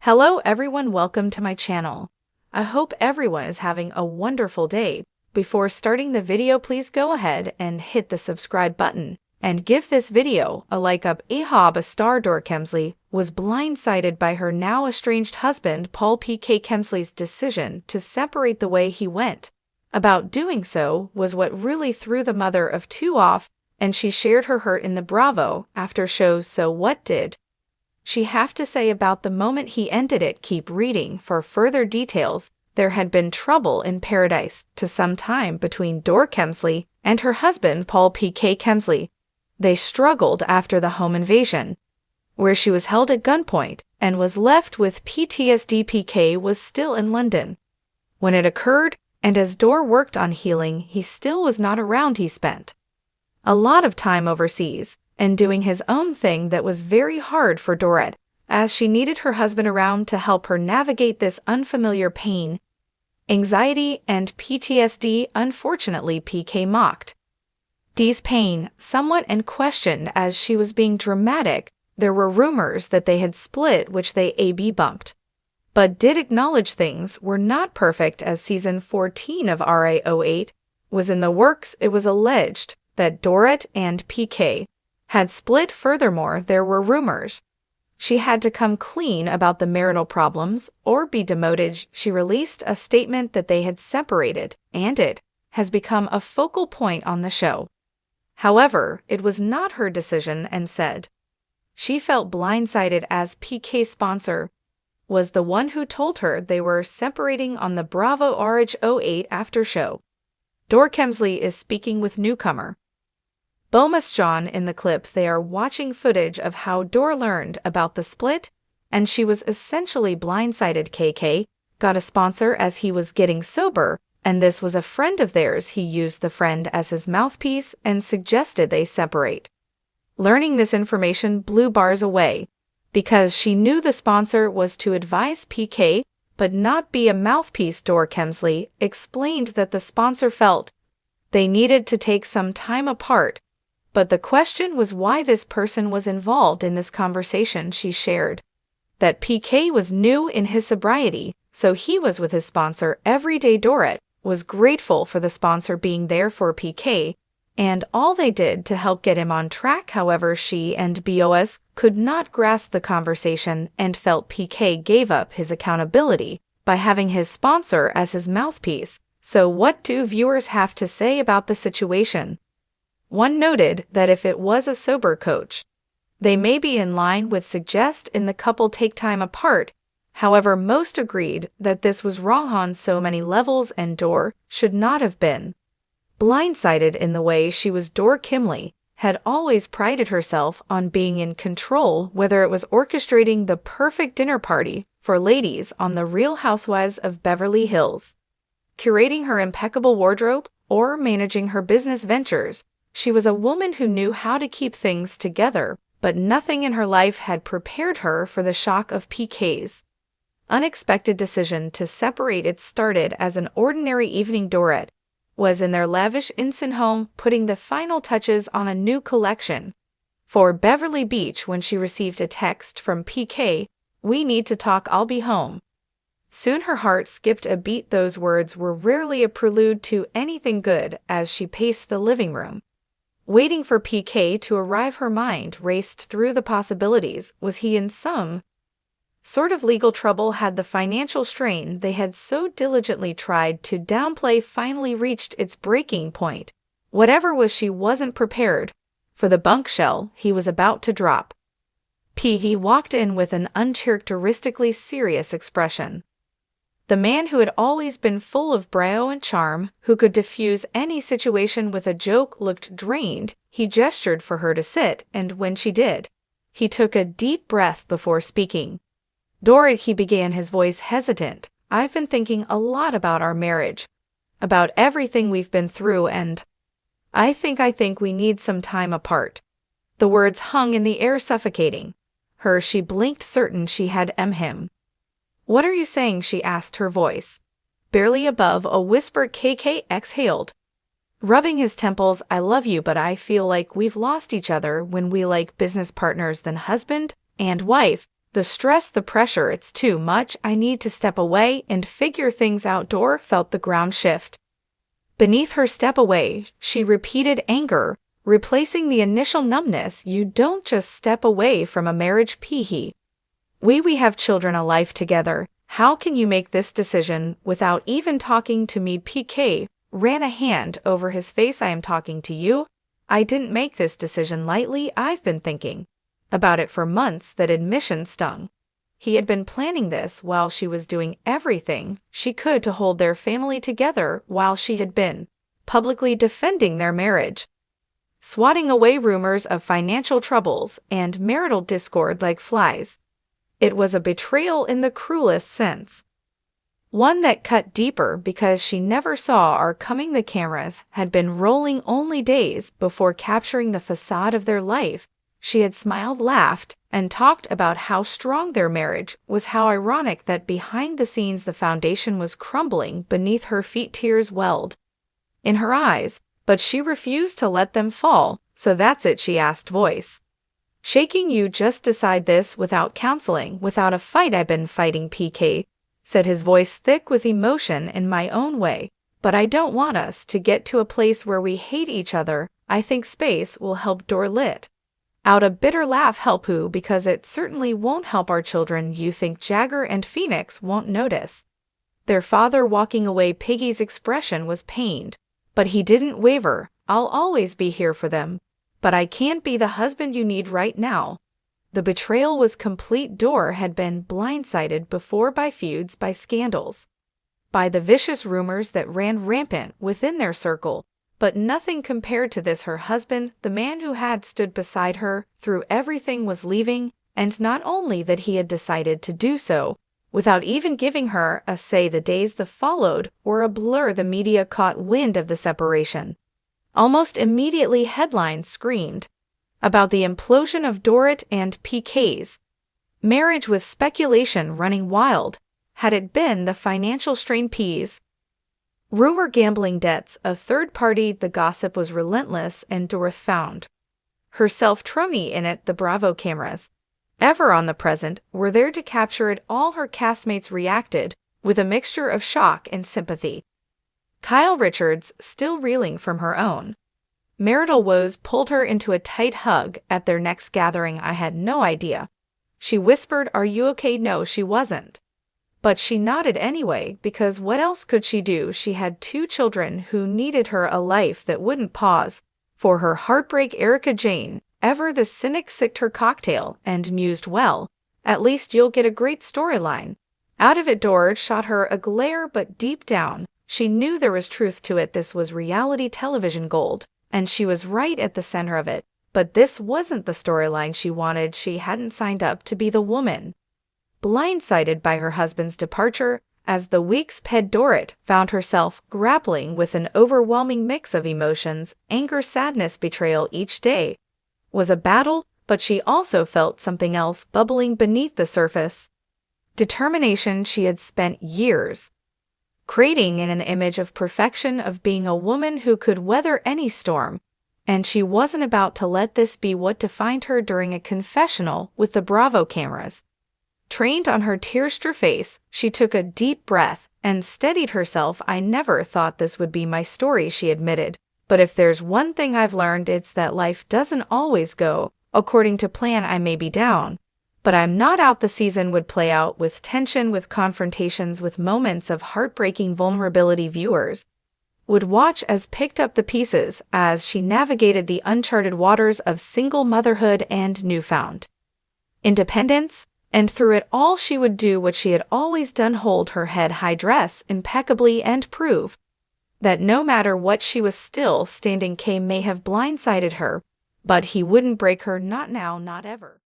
Hello everyone, welcome to my channel. I hope everyone is having a wonderful day. Before starting the video, please go ahead and hit the subscribe button and give this video a like up. A star Dora Kemsley was blindsided by her now estranged husband Paul P.K. Kemsley's decision to separate the way he went about doing so was what really threw the mother of two off, and she shared her hurt in the Bravo after shows. So what did she have to say about the moment he ended it? Keep reading for further details. There had been trouble in paradise to some time between Dora Kemsley and her husband Paul P.K. Kemsley. They struggled after the home invasion, where she was held at gunpoint and was left with PTSD. PK was still in London when it occurred, and as Dora worked on healing, he still was not around. He spent a lot of time overseas and doing his own thing that was very hard for Dora, as she needed her husband around to help her navigate this unfamiliar pain, anxiety, and PTSD. Unfortunately, PK mocked Dee's pain somewhat and questioned as she was being dramatic. There were rumors that they had split, which they AB bumped, but did acknowledge things were not perfect as season 14 of RA08 was in the works. It was alleged that Dora and PK had split. Furthermore, there were rumors she had to come clean about the marital problems or be demoted. She released a statement that they had separated, and it has become a focal point on the show. However, it was not her decision, and said she felt blindsided as PK's sponsor was the one who told her they were separating on the Bravo RH08 after show. Dora Kemsley is speaking with newcomer Bomas John. In the clip, they are watching footage of how Dora learned about the split, and she was essentially blindsided. KK got a sponsor as he was getting sober, and this was a friend of theirs. He used the friend as his mouthpiece and suggested they separate. Learning this information blew bars away, because she knew the sponsor was to advise PK but not be a mouthpiece. Dora Kemsley explained that the sponsor felt they needed to take some time apart, but the question was why this person was involved in this conversation. She shared that PK was new in his sobriety, so he was with his sponsor every day. Dora was grateful for the sponsor being there for PK and all they did to help get him on track. However, she and BOS could not grasp the conversation and felt PK gave up his accountability by having his sponsor as his mouthpiece. So what do viewers have to say about the situation? One noted that if it was a sober coach, they may be in line with suggest in the couple take time apart. However, most agreed that this was wrong on so many levels and Dora should not have been blindsided in the way she was. Dora Kemsley had always prided herself on being in control, whether it was orchestrating the perfect dinner party for ladies on The Real Housewives of Beverly Hills, curating her impeccable wardrobe, or managing her business ventures. She was a woman who knew how to keep things together, but nothing in her life had prepared her for the shock of PK's unexpected decision to separate. It started as an ordinary evening. Dora was in their lavish Ensign home putting the final touches on a new collection for Beverly Beach when she received a text from PK, "We need to talk, I'll be home soon." Her heart skipped a beat. Those words were rarely a prelude to anything good. As she paced the living room, waiting for PK to arrive, her mind raced through the possibilities. Was he in some sort of legal trouble? Had the financial strain they had so diligently tried to downplay finally reached its breaking point? Whatever was, she wasn't prepared for the bombshell he was about to drop. He walked in with an uncharacteristically serious expression. The man who had always been full of bravado and charm, who could diffuse any situation with a joke, looked drained. He gestured for her to sit, and when she did, he took a deep breath before speaking. "Dora," he began, his voice hesitant, "I've been thinking a lot about our marriage, about everything we've been through, and I think we need some time apart." The words hung in the air, suffocating her. She blinked, certain she had him. "What are you saying?" she asked, her voice barely above a whisper. KK exhaled, rubbing his temples. "I love you, but I feel like we've lost each other when we like business partners than husband and wife." The stress, the pressure, it's too much. I need to step away and figure things out. Dor felt the ground shift. Beneath her, step away, she repeated, anger, replacing the initial numbness. You don't just step away from a marriage, Pihi. We have children, a life together. How can you make this decision without even talking to me? PK ran a hand over his face. I am talking to you. I didn't make this decision lightly. I've been thinking about it for months. That admission stung. He had been planning this while she was doing everything she could to hold their family together, while she had been publicly defending their marriage, swatting away rumors of financial troubles and marital discord like flies. It was a betrayal in the cruelest sense. One that cut deeper because she never saw our coming. The cameras had been rolling only days before capturing the facade of their life. She had smiled, laughed, and talked about how strong their marriage was. How ironic that behind the scenes the foundation was crumbling beneath her feet. Tears welled in her eyes, but she refused to let them fall. So that's it, she asked, voice shaking. You just decide this without counseling, without a fight? I've been fighting, PK said, his voice thick with emotion. In my own way, but I don't want us to get to a place where we hate each other. I think space will help. Dor lit out a bitter laugh. Help who? Because it certainly won't help our children. You think Jagger and Phoenix won't notice their father walking away? Piggy's expression was pained, but he didn't waver. I'll always be here for them, but I can't be the husband you need right now. The betrayal was complete. Dor had been blindsided before by feuds, by scandals, by the vicious rumors that ran rampant within their circle, but nothing compared to this. Her husband, the man who had stood beside her through everything, was leaving, and not only that, he had decided to do so without even giving her a say. The days that followed were a blur. The media caught wind of the separation. Almost immediately, headlines screamed about the implosion of Dorrit and PK's marriage, with speculation running wild. Had it been the financial strain? P's rumor, gambling debts, a third party? The gossip was relentless, and Dorrit found herself truly in it. The Bravo cameras, ever on the present, were there to capture it all. Her castmates reacted with a mixture of shock and sympathy. Kyle Richards, still reeling from her own marital woes, pulled her into a tight hug at their next gathering. I had no idea, she whispered. Are you okay? No, she wasn't. But she nodded anyway, because what else could she do? She had 2 children who needed her, a life that wouldn't pause for her heartbreak. Erica Jane, ever the cynic, sipped her cocktail and mused, well, at least you'll get a great storyline out of it. Dor shot her a glare, but deep down, she knew there was truth to it. This was reality television gold, and she was right at the center of it. But this wasn't the storyline she wanted. She hadn't signed up to be the woman blindsided by her husband's departure. As the weeks passed, Dorrit found herself grappling with an overwhelming mix of emotions: anger, sadness, betrayal. Each day was a battle, but she also felt something else bubbling beneath the surface. Determination. She had spent years creating in an image of perfection, of being a woman who could weather any storm, and she wasn't about to let this be what defined her. During a confessional with the Bravo cameras trained on her tear-streaked face, she took a deep breath and steadied herself. I never thought this would be my story, she admitted, but if there's one thing I've learned, it's that life doesn't always go according to plan. I may be down, but I'm not out. The season would play out with tension, with confrontations, with moments of heartbreaking vulnerability. Viewers would watch as picked up the pieces as she navigated the uncharted waters of single motherhood and newfound independence. And through it all, she would do what she had always done: hold her head high, dress impeccably, and prove that no matter what, she was still standing. K may have blindsided her, but he wouldn't break her. Not now, not ever.